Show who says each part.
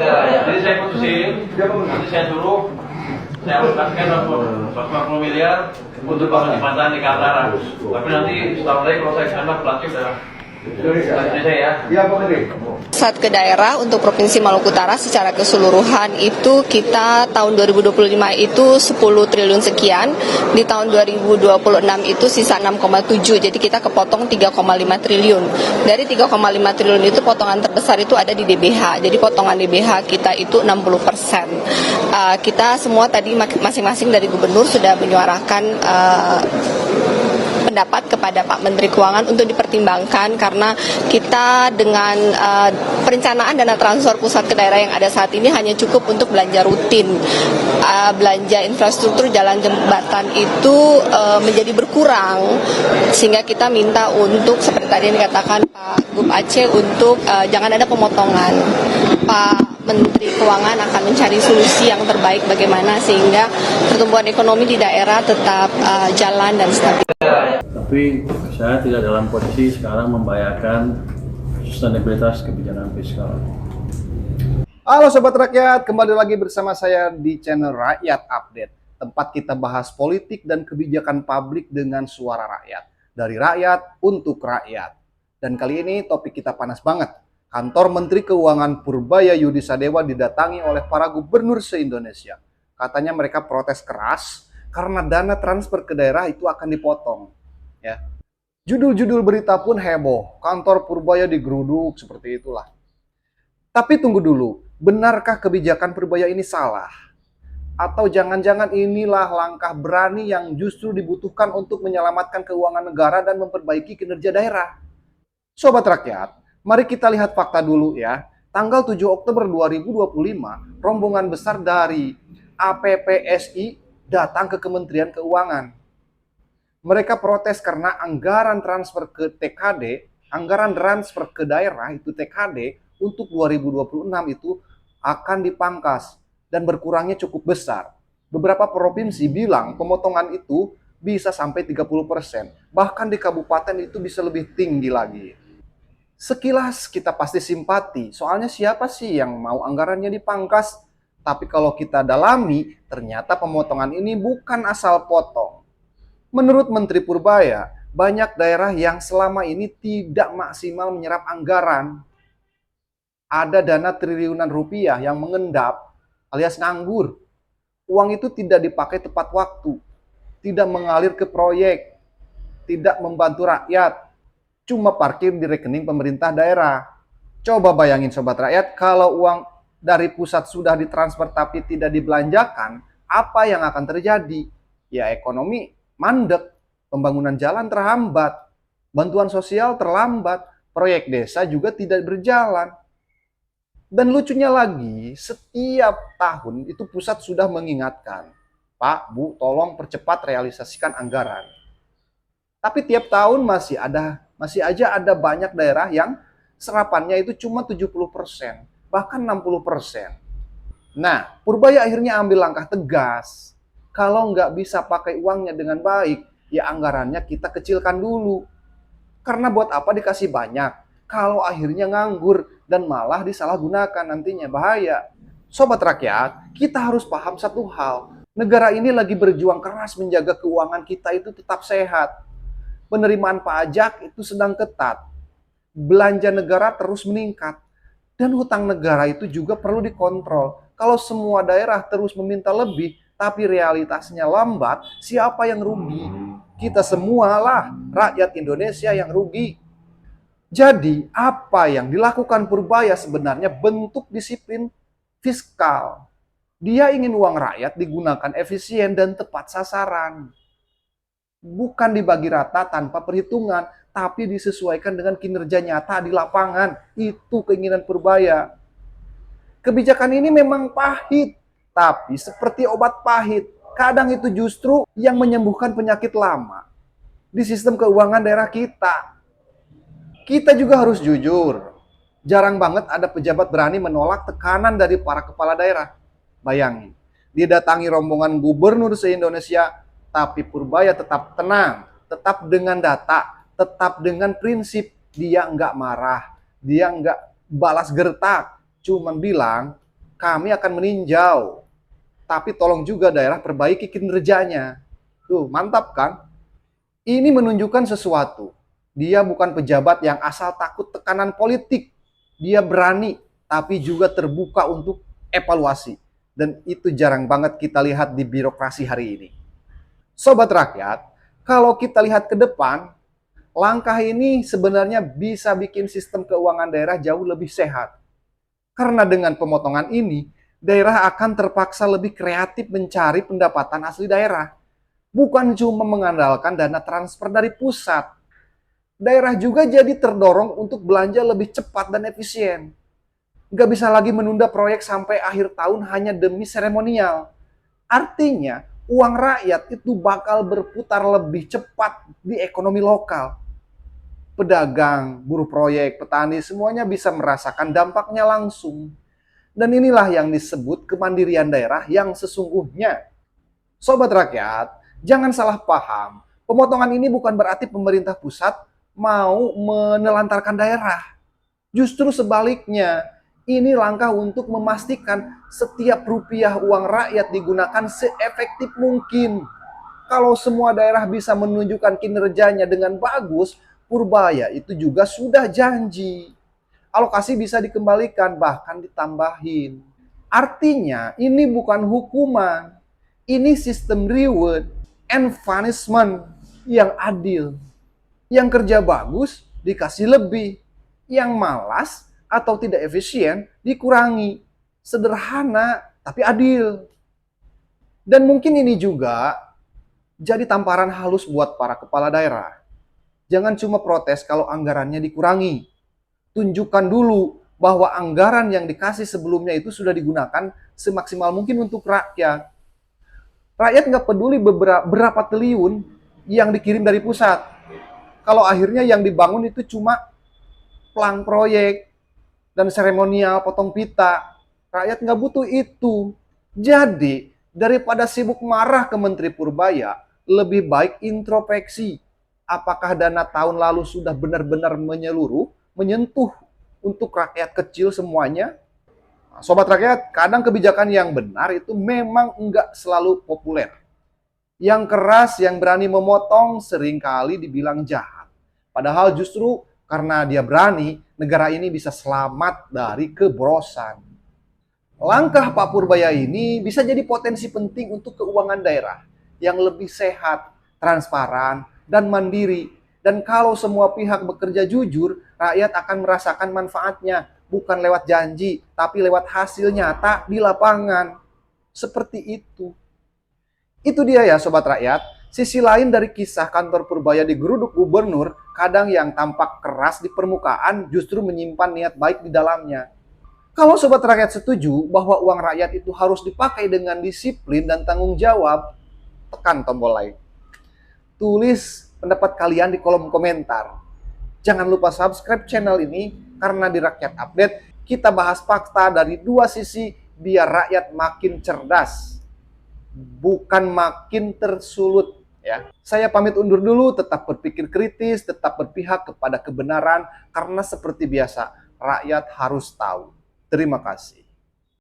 Speaker 1: Ya, jadi saya putusin, nanti saya suruh, saya alokasikan 140 miliar untuk bangun jembatan di Kaltara. Tapi nanti setahun lagi kalau saya kesana pelatih udah
Speaker 2: Saat ke daerah untuk Provinsi Maluku Utara secara keseluruhan itu kita tahun 2025 itu 10 triliun sekian, di tahun 2026 itu sisa 6,7, jadi kita kepotong 3,5 triliun. Dari 3,5 triliun itu potongan terbesar itu ada di DBH, jadi potongan DBH kita itu 60%. Kita semua tadi masing-masing dari gubernur sudah menyuarakan pendapat kepada Pak Menteri Keuangan untuk dipertimbangkan karena kita dengan perencanaan dana transfer pusat ke daerah yang ada saat ini hanya cukup untuk belanja rutin. Belanja infrastruktur jalan jembatan itu menjadi berkurang, sehingga kita minta untuk seperti tadi yang dikatakan Pak Gub Aceh untuk jangan ada pemotongan. Pak Menteri Keuangan akan mencari solusi yang terbaik bagaimana sehingga pertumbuhan ekonomi di daerah tetap jalan dan stabil.
Speaker 3: Tapi saya tidak dalam posisi sekarang membayangkan sustainabilitas kebijakan fiskal.
Speaker 4: Halo Sobat Rakyat, kembali lagi bersama saya di channel Rakyat Update, tempat kita bahas politik dan kebijakan publik dengan suara rakyat, dari rakyat untuk rakyat. Dan kali ini topik kita panas banget. Kantor Menteri Keuangan Purbaya Yudisadewa didatangi oleh para gubernur se-Indonesia. Katanya mereka protes keras karena dana transfer ke daerah itu akan dipotong. Ya. Judul-judul berita pun heboh, kantor Purbaya digeruduk, seperti itulah. Tapi tunggu dulu, benarkah kebijakan Purbaya ini salah? Atau jangan-jangan inilah langkah berani yang justru dibutuhkan untuk menyelamatkan keuangan negara dan memperbaiki kinerja daerah? Sobat Rakyat, mari kita lihat fakta dulu ya. Tanggal 7 Oktober 2025, rombongan besar dari APPSI datang ke Kementerian Keuangan. Mereka protes karena anggaran transfer ke TKD, anggaran transfer ke daerah itu TKD untuk 2026 itu akan dipangkas dan berkurangnya cukup besar. Beberapa provinsi bilang pemotongan itu bisa sampai 30%. Bahkan di kabupaten itu bisa lebih tinggi lagi. Sekilas kita pasti simpati, soalnya siapa sih yang mau anggarannya dipangkas? Tapi kalau kita dalami, ternyata pemotongan ini bukan asal potong. Menurut Menteri Purbaya, banyak daerah yang selama ini tidak maksimal menyerap anggaran. Ada dana triliunan rupiah yang mengendap alias nganggur. Uang itu tidak dipakai tepat waktu, tidak mengalir ke proyek, tidak membantu rakyat, cuma parkir di rekening pemerintah daerah. Coba bayangin Sobat Rakyat, kalau uang dari pusat sudah ditransfer tapi tidak dibelanjakan, apa yang akan terjadi? Ya ekonomi mandek, pembangunan jalan terhambat, bantuan sosial terlambat, proyek desa juga tidak berjalan. Dan lucunya lagi, setiap tahun itu pusat sudah mengingatkan, Pak, Bu, tolong percepat realisasikan anggaran. Tapi tiap tahun masih aja ada banyak daerah yang serapannya itu cuma 70%, bahkan 60%. Nah, Purbaya akhirnya ambil langkah tegas. Kalau nggak bisa pakai uangnya dengan baik, ya anggarannya kita kecilkan dulu. Karena buat apa dikasih banyak, kalau akhirnya nganggur dan malah disalahgunakan nantinya, bahaya. Sobat Rakyat, kita harus paham satu hal. Negara ini lagi berjuang keras menjaga keuangan kita itu tetap sehat. Penerimaan pajak itu sedang ketat. Belanja negara terus meningkat. Dan hutang negara itu juga perlu dikontrol. Kalau semua daerah terus meminta lebih, tapi realitasnya lambat, siapa yang rugi? Kita semualah rakyat Indonesia yang rugi. Jadi, apa yang dilakukan Purbaya sebenarnya bentuk disiplin fiskal. Dia ingin uang rakyat digunakan efisien dan tepat sasaran. Bukan dibagi rata tanpa perhitungan, tapi disesuaikan dengan kinerja nyata di lapangan. Itu keinginan Purbaya. Kebijakan ini memang pahit, tapi seperti obat pahit, kadang itu justru yang menyembuhkan penyakit lama di sistem keuangan daerah kita. Kita juga harus jujur, jarang banget ada pejabat berani menolak tekanan dari para kepala daerah. Bayangin, didatangi rombongan gubernur se-Indonesia, tapi Purbaya tetap tenang, tetap dengan data, tetap dengan prinsip. Dia nggak marah, dia nggak balas gertak, cuman bilang kami akan meninjau. Tapi tolong juga daerah perbaiki kinerjanya. Tuh, mantap kan? Ini menunjukkan sesuatu. Dia bukan pejabat yang asal takut tekanan politik. Dia berani, tapi juga terbuka untuk evaluasi. Dan itu jarang banget kita lihat di birokrasi hari ini. Sobat rakyat, kalau kita lihat ke depan, langkah ini sebenarnya bisa bikin sistem keuangan daerah jauh lebih sehat. Karena dengan pemotongan ini, daerah akan terpaksa lebih kreatif mencari pendapatan asli daerah. Bukan cuma mengandalkan dana transfer dari pusat. Daerah juga jadi terdorong untuk belanja lebih cepat dan efisien. Nggak bisa lagi menunda proyek sampai akhir tahun hanya demi seremonial. Artinya, uang rakyat itu bakal berputar lebih cepat di ekonomi lokal. Pedagang, buruh proyek, petani, semuanya bisa merasakan dampaknya langsung. Dan inilah yang disebut kemandirian daerah yang sesungguhnya. Sobat rakyat, jangan salah paham. Pemotongan ini bukan berarti pemerintah pusat mau menelantarkan daerah. Justru sebaliknya, ini langkah untuk memastikan setiap rupiah uang rakyat digunakan seefektif mungkin. Kalau semua daerah bisa menunjukkan kinerjanya dengan bagus, Purbaya itu juga sudah janji. Alokasi bisa dikembalikan, bahkan ditambahin. Artinya, ini bukan hukuman. Ini sistem reward and punishment yang adil. Yang kerja bagus, dikasih lebih. Yang malas atau tidak efisien, dikurangi. Sederhana, tapi adil. Dan mungkin ini juga jadi tamparan halus buat para kepala daerah. Jangan cuma protes kalau anggarannya dikurangi. Tunjukkan dulu bahwa anggaran yang dikasih sebelumnya itu sudah digunakan semaksimal mungkin untuk rakyat. Rakyat nggak peduli berapa triliun yang dikirim dari pusat. Kalau akhirnya yang dibangun itu cuma pelang proyek dan seremonial potong pita. Rakyat nggak butuh itu. Jadi, daripada sibuk marah ke Menteri Purbaya, lebih baik introspeksi. Apakah dana tahun lalu sudah benar-benar menyeluruh, menyentuh untuk rakyat kecil semuanya? Sobat rakyat, kadang kebijakan yang benar itu memang enggak selalu populer. Yang keras, yang berani memotong seringkali dibilang jahat. Padahal justru karena dia berani, negara ini bisa selamat dari keborosan. Langkah Pak Purbaya ini bisa jadi potensi penting untuk keuangan daerah yang lebih sehat, transparan, dan mandiri. Dan kalau semua pihak bekerja jujur, rakyat akan merasakan manfaatnya. Bukan lewat janji, tapi lewat hasil nyata di lapangan. Seperti itu. Itu dia ya Sobat Rakyat. Sisi lain dari kisah kantor Purbaya digeruduk gubernur, kadang yang tampak keras di permukaan justru menyimpan niat baik di dalamnya. Kalau Sobat Rakyat setuju bahwa uang rakyat itu harus dipakai dengan disiplin dan tanggung jawab, tekan tombol like. Tulis pendapat kalian di kolom komentar. Jangan lupa subscribe channel ini karena di Rakyat Update kita bahas fakta dari dua sisi biar rakyat makin cerdas, bukan makin tersulut ya. Saya pamit undur dulu, tetap berpikir kritis, tetap berpihak kepada kebenaran karena seperti biasa rakyat harus tahu. Terima kasih.